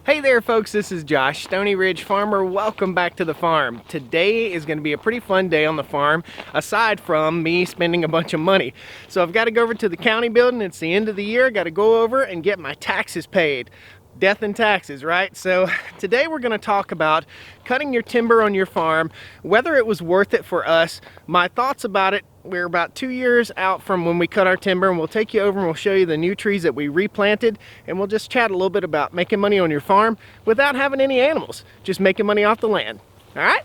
Hey there folks, this is Josh, Stoney Ridge Farmer. Welcome back to the farm. Today is going to be a pretty fun day on the farm, aside from me spending a bunch of money. So I've got to go over to the county building. It's the end of the year. Got to go over and get my taxes paid. Death and taxes, right? So today we're going to talk about cutting your timber on your farm, whether it was worth it for us, my thoughts about it. We're about 2 years out from when we cut our timber, and we'll take you over and we'll show you the new trees that we replanted, and we'll just chat a little bit about making money on your farm without having any animals, just making money off the land. All right?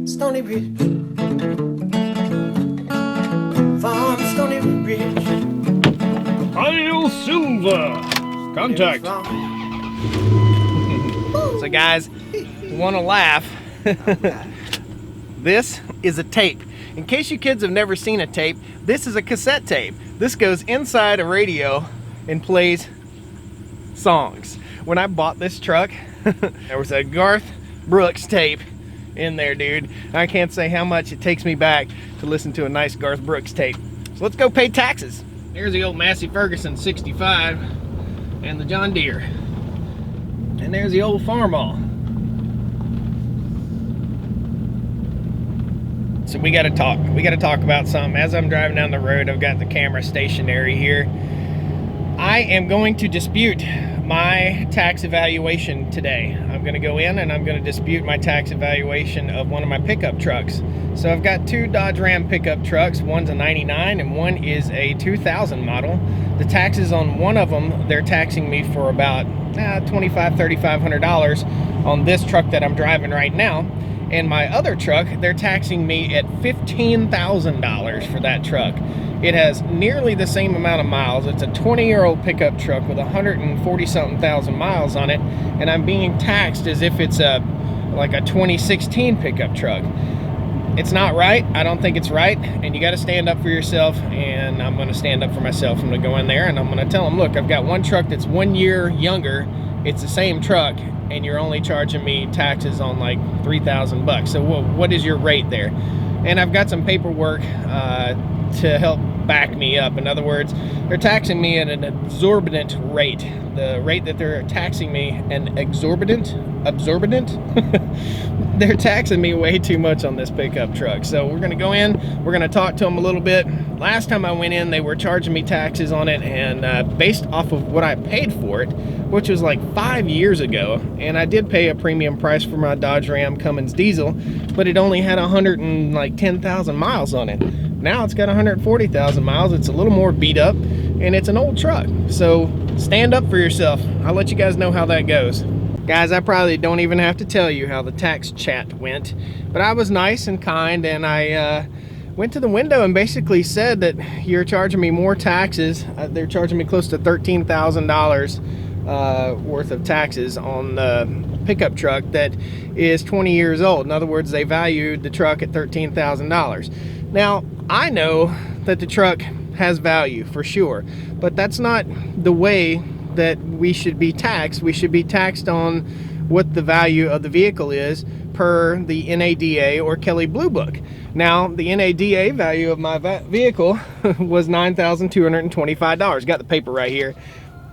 Stoney Ridge Farm, Stoney Ridge. Kyle Silver. Contact. So guys, you want to laugh? This is a tape. In case you kids have never seen a tape, this is a cassette tape. This goes inside a radio and plays songs. When I bought this truck, there was a Garth Brooks tape in there, dude. I can't say how much it takes me back to listen to a nice Garth Brooks tape. So let's go pay taxes. Here's the old Massey Ferguson 65 and the John Deere. And there's the old Farmall. So we gotta talk. We gotta talk about something. As I'm driving down the road, I've got the camera stationary here. I am going to dispute my tax evaluation today. I'm gonna go in and I'm gonna dispute my tax evaluation of one of my pickup trucks. So I've got two Dodge Ram pickup trucks. One's a 99 and one is a 2000 model. The taxes on one of them, they're taxing me for about $3,500 on this truck that I'm driving right now. And my other truck, they're taxing me at $15,000 for that truck. It has nearly the same amount of miles. It's a 20-year-old pickup truck with 140-something thousand miles on it, and I'm being taxed as if it's like a 2016 pickup truck. It's not right. I don't think it's right, and you got to stand up for yourself, and I'm going to stand up for myself. I'm going to go in there and I'm going to tell them, look, I've got one truck that's 1 year younger. It's the same truck, and you're only charging me taxes on like $3,000. So what is your rate there? And I've got some paperwork to help back me up. In other words, they're taxing me at an exorbitant rate. The rate that they're taxing me, an exorbitant? They're taxing me way too much on this pickup truck. So we're gonna go in, we're gonna talk to them a little bit. Last time I went in, they were charging me taxes on it, and based off of what I paid for it, which was like 5 years ago, and I did pay a premium price for my Dodge Ram Cummins diesel, but it only had 110,000 miles on it. Now it's got 140,000 miles. It's a little more beat up, and it's an old truck. So stand up for yourself. I'll let you guys know how that goes. Guys, I probably don't even have to tell you how the tax chat went, but I was nice and kind, and I went to the window and basically said that you're charging me more taxes. They're charging me close to $13,000 worth of taxes on the pickup truck that is 20 years old. In other words, they valued the truck at $13,000. Now, I know that the truck has value for sure, but that's not the way that we should be taxed. We should be taxed on what the value of the vehicle is per the NADA or Kelley Blue Book. Now, the NADA value of my vehicle was $9,225. Got the paper right here.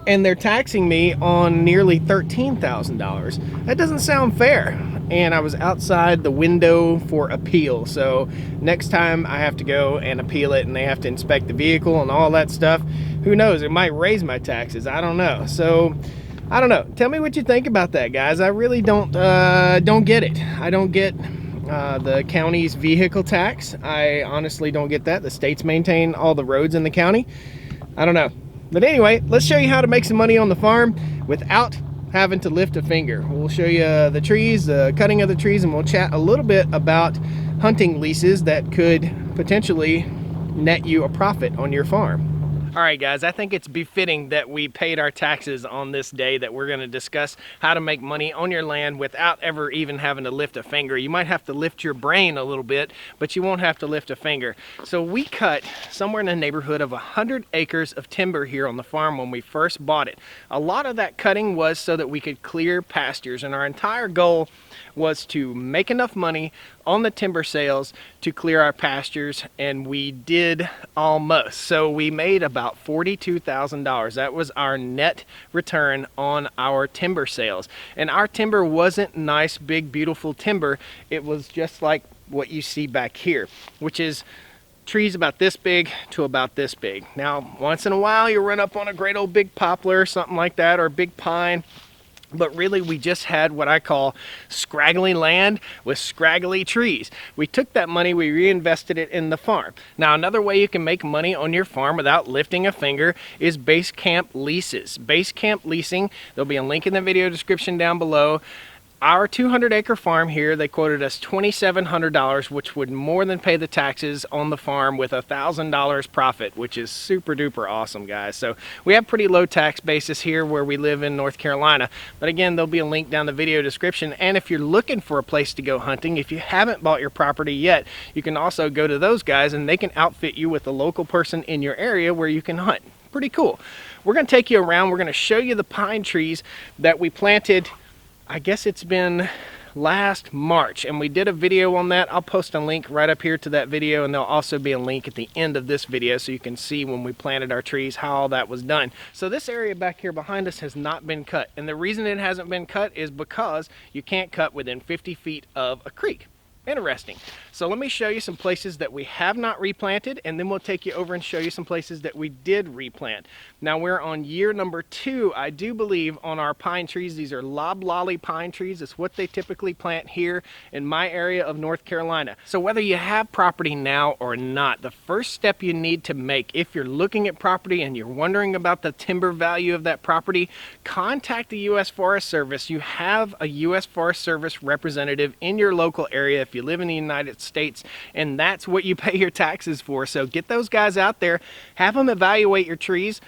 And they're taxing me on nearly $13,000. That doesn't sound fair. And I was outside the window for appeal. So next time I have to go and appeal it, and they have to inspect the vehicle and all that stuff. Who knows? It might raise my taxes. I don't know. So I don't know. Tell me what you think about that, guys. I really don't get it. I don't get the county's vehicle tax. I honestly don't get that. The states maintain all the roads in the county. I don't know. But anyway, let's show you how to make some money on the farm without having to lift a finger. We'll show you the trees, the cutting of the trees, and we'll chat a little bit about hunting leases that could potentially net you a profit on your farm. All right, guys, I think it's befitting that we paid our taxes on this day, that we're going to discuss how to make money on your land without ever even having to lift a finger. You might have to lift your brain a little bit, but you won't have to lift a finger. So we cut somewhere in the neighborhood of 100 acres of timber here on the farm when we first bought it. A lot of that cutting was so that we could clear pastures, and our entire goal was to make enough money on the timber sales to clear our pastures, and we did almost. So we made about $42,000. That was our net return on our timber sales. And our timber wasn't nice, big, beautiful timber. It was just like what you see back here, which is trees about this big to about this big. Now, once in a while, you run up on a great old big poplar or something like that, or a big pine. But really, we just had what I call scraggly land with scraggly trees. We took that money, we reinvested it in the farm. Now, another way you can make money on your farm without lifting a finger is base camp leases. Base camp leasing, there'll be a link in the video description down below. Our 200-acre farm here, they quoted us $2,700, which would more than pay the taxes on the farm with $1,000 profit, which is super duper awesome, guys. So we have pretty low tax basis here where we live in North Carolina. But again, there'll be a link down the video description. And if you're looking for a place to go hunting, if you haven't bought your property yet, you can also go to those guys and they can outfit you with a local person in your area where you can hunt. Pretty cool. We're going to take you around. We're going to show you the pine trees that we planted. I guess it's been last March, and we did a video on that. I'll post a link right up here to that video, and there'll also be a link at the end of this video so you can see when we planted our trees how all that was done. So this area back here behind us has not been cut, and the reason it hasn't been cut is because you can't cut within 50 feet of a creek. Interesting. So let me show you some places that we have not replanted, and then we'll take you over and show you some places that we did replant. Now we're on year number 2, I do believe, on our pine trees. These are loblolly pine trees. It's what they typically plant here in my area of North Carolina. So whether you have property now or not, the first step you need to make if you're looking at property and you're wondering about the timber value of that property, contact the U.S. Forest Service. You have a U.S. Forest Service representative in your local area if you live in the United States, and that's what you pay your taxes for. So get those guys out there, have them evaluate your trees,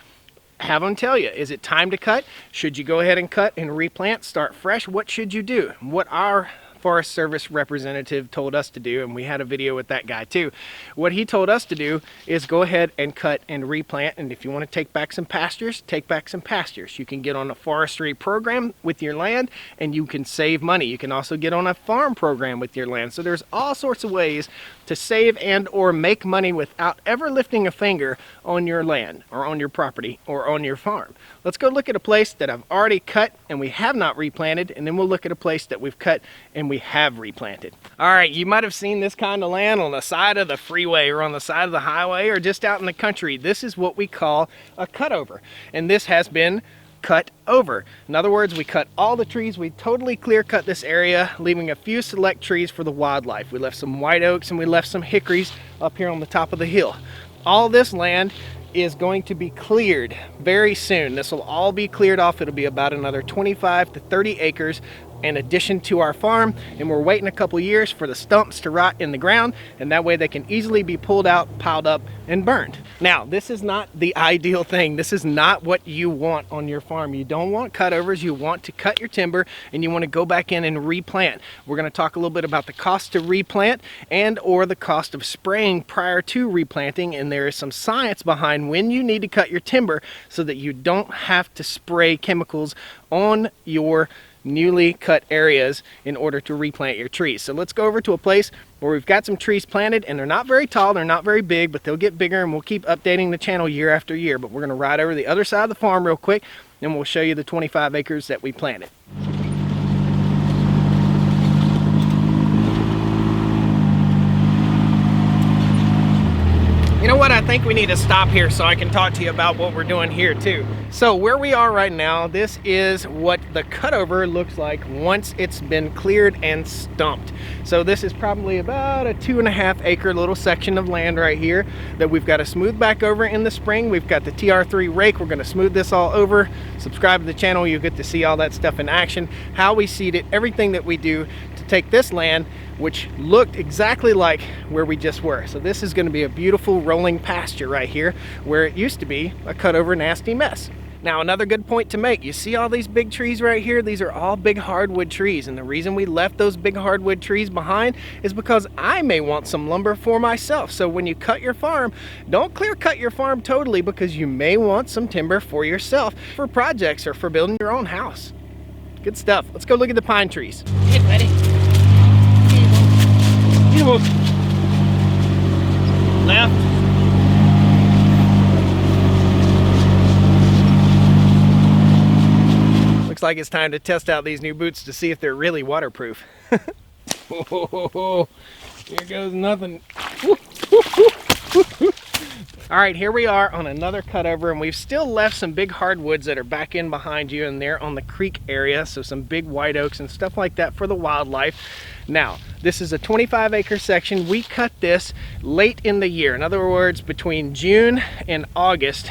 have them tell you, is it time to cut? Should you go ahead and cut and replant, start fresh? What should you do? What our Forest Service representative told us to do, and we had a video with that guy too. What he told us to do is go ahead and cut and replant, and if you want to take back some pastures, take back some pastures. You can get on a forestry program with your land and you can save money. You can also get on a farm program with your land. So there's all sorts of ways to save and or make money without ever lifting a finger on your land or on your property or on your farm. Let's go look at a place that I've already cut and we have not replanted, and then we'll look at a place that we've cut and we have replanted. All right, you might have seen this kind of land on the side of the freeway or on the side of the highway or just out in the country. This is what we call a cutover, and this has been cut over. In other words, we cut all the trees. We totally clear cut this area, leaving a few select trees for the wildlife. We left some white oaks and we left some hickories up here on the top of the hill. All this land is going to be cleared very soon. This will all be cleared off. It'll be about another 25 to 30 acres in addition to our farm, and we're waiting a couple years for the stumps to rot in the ground, and that way they can easily be pulled out, piled up, and burned. Now, this is not the ideal thing. This is not what you want on your farm. You don't want cutovers. You want to cut your timber and you want to go back in and replant. We're going to talk a little bit about the cost to replant and or the cost of spraying prior to replanting, and there is some science behind when you need to cut your timber so that you don't have to spray chemicals on your newly cut areas in order to replant your trees. So let's go over to a place where we've got some trees planted, and they're not very tall, they're not very big, but they'll get bigger, and we'll keep updating the channel year after year. But we're going to ride over the other side of the farm real quick, and we'll show you the 25 acres that we planted. You know what, I think we need to stop here so I can talk to you about what we're doing here too. So where we are right now, this is what the cutover looks like once it's been cleared and stumped. So this is probably about a 2.5 acre little section of land right here that we've got to smooth back over in the spring. We've got the TR3 rake. We're going to smooth this all over. Subscribe to the channel. You'll get to see all that stuff in action, how we seed it, everything that we do to take this land, which looked exactly like where we just were. So this is going to be a beautiful rolling pasture right here where it used to be a cutover nasty mess. Now, another good point to make, you see all these big trees right here? These are all big hardwood trees, and the reason we left those big hardwood trees behind is because I may want some lumber for myself. So when you cut your farm, don't clear cut your farm totally, because you may want some timber for yourself for projects or for building your own house. Good stuff. Let's go look at the pine trees. Get ready. hook. Left. Looks like it's time to test out these new boots to see if they're really waterproof. Oh, here goes nothing. All right, here we are on another cutover, and we've still left some big hardwoods that are back in behind you, and they're on the creek area, so some big white oaks and stuff like that for the wildlife. Now, this is a 25-acre section. We cut this late in the year. In other words, between June and August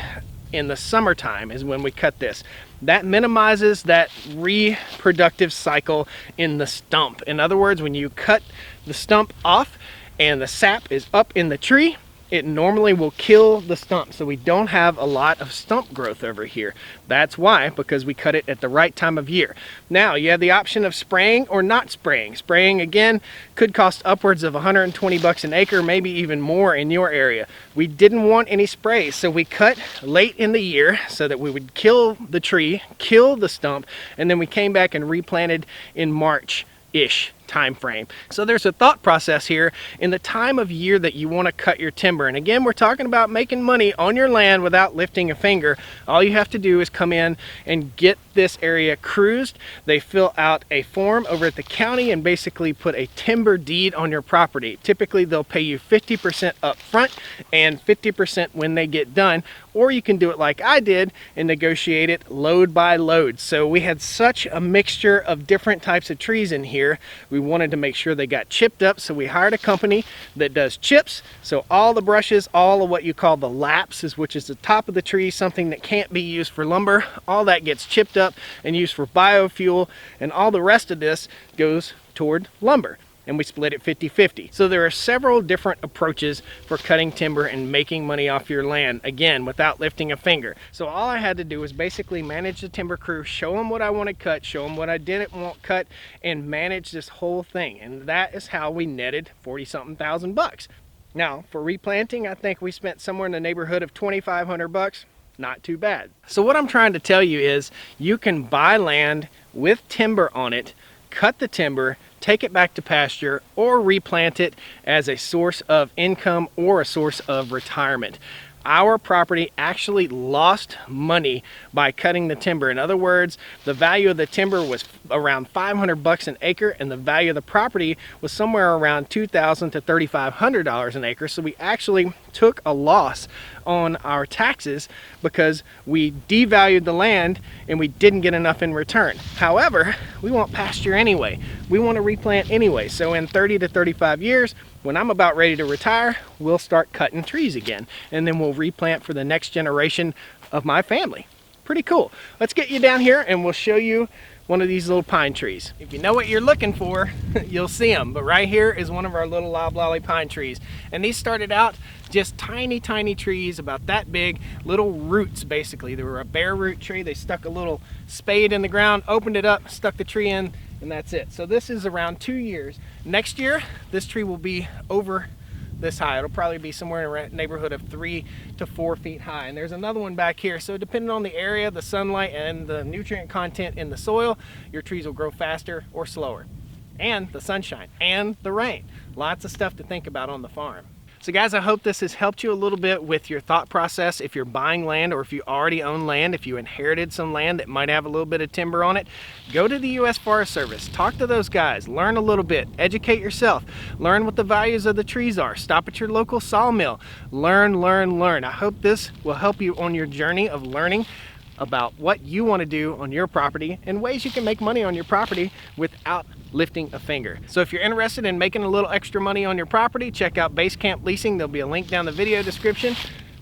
in the summertime is when we cut this. That minimizes that reproductive cycle in the stump. In other words, when you cut the stump off and the sap is up in the tree, it normally will kill the stump, so we don't have a lot of stump growth over here. That's why, because we cut it at the right time of year. Now, you have the option of spraying or not spraying. Spraying, again, could cost upwards of 120 bucks an acre, maybe even more in your area. We didn't want any sprays, so we cut late in the year so that we would kill the tree, kill the stump, and then we came back and replanted in March-ish time frame. So there's a thought process here in the time of year that you want to cut your timber. And again, we're talking about making money on your land without lifting a finger. All you have to do is come in and get this area cruised. They fill out a form over at the county and basically put a timber deed on your property. Typically, they'll pay you 50% up front and 50% when they get done. Or you can do it like I did and negotiate it load by load. So we had such a mixture of different types of trees in here. We wanted to make sure they got chipped up, so we hired a company that does chips. So all the brushes, all of what you call the lapses, which is the top of the tree, something that can't be used for lumber, all that gets chipped up and used for biofuel, and all the rest of this goes toward lumber. And we split it 50-50. So there are several different approaches for cutting timber and making money off your land, again, without lifting a finger. So all I had to do was basically manage the timber crew, show them what I want to cut, show them what I didn't want cut, and manage this whole thing. And that is how we netted 40-something thousand bucks. Now, for replanting, I think we spent somewhere in the neighborhood of 2,500 bucks. Not too bad. So what I'm trying to tell you is you can buy land with timber on it, cut the timber, take it back to pasture, or replant it as a source of income or a source of retirement. Our property actually lost money by cutting the timber. In other words, the value of the timber was around 500 bucks an acre, and the value of the property was somewhere around $2,000 to $3,500 an acre. So we actually took a loss on our taxes because we devalued the land and we didn't get enough in return. However, we want pasture anyway. We want to replant anyway. So in 30 to 35 years, when I'm about ready to retire, we'll start cutting trees again, and then we'll replant for the next generation of my family. Pretty cool. Let's get you down here and we'll show you one of these little pine trees. If you know what you're looking for, you'll see them. But right here is one of our little loblolly pine trees. And these started out just tiny, tiny trees about that big, little roots basically. They were a bare root tree. They stuck a little spade in the ground, opened it up, stuck the tree in, and that's it. So this is around 2 years. Next year, this tree will be over this high. It'll probably be somewhere in a neighborhood of 3 to 4 feet high. And there's another one back here. So depending on the area, the sunlight, and the nutrient content in the soil, your trees will grow faster or slower. And the sunshine and the rain. Lots of stuff to think about on the farm. So guys, I hope this has helped you a little bit with your thought process. If you're buying land, or if you already own land, if you inherited some land that might have a little bit of timber on it, go to the U.S. Forest Service, talk to those guys, learn a little bit, educate yourself, learn what the values of the trees are, stop at your local sawmill, learn, learn, learn. I hope this will help you on your journey of learning about what you want to do on your property and ways you can make money on your property without lifting a finger. So if you're interested in making a little extra money on your property, check out Basecamp Leasing. There'll be a link down the video description.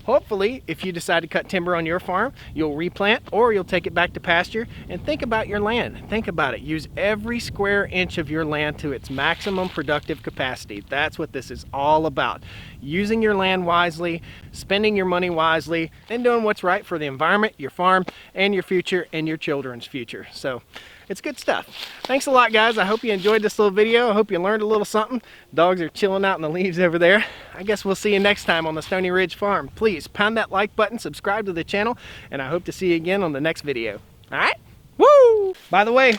Hopefully, if you decide to cut timber on your farm, you'll replant or you'll take it back to pasture. And think about your land. Think about it. Use every square inch of your land to its maximum productive capacity. That's what this is all about. Using your land wisely, spending your money wisely, and doing what's right for the environment, your farm, and your future, and your children's future. So it's good stuff. Thanks a lot, guys. I hope you enjoyed this little video. I hope you learned a little something. Dogs are chilling out in the leaves over there. I guess we'll see you next time on the Stoney Ridge Farm. Please pound that like button, subscribe to the channel, and I hope to see you again on the next video. All right? Woo! By the way,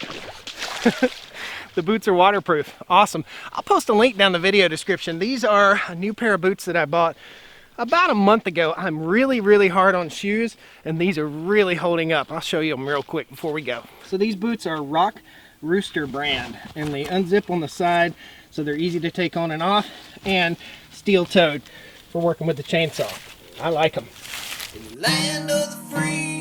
The boots are waterproof. Awesome. I'll post a link down the video description. These are a new pair of boots that I bought about a month ago. I'm really hard on shoes, and these are really holding up. I'll show you them real quick before we go. So these boots are Rock Rooster brand, and they unzip on the side so they're easy to take on and off, and steel-toed for working with the chainsaw. I like them. Land of the free.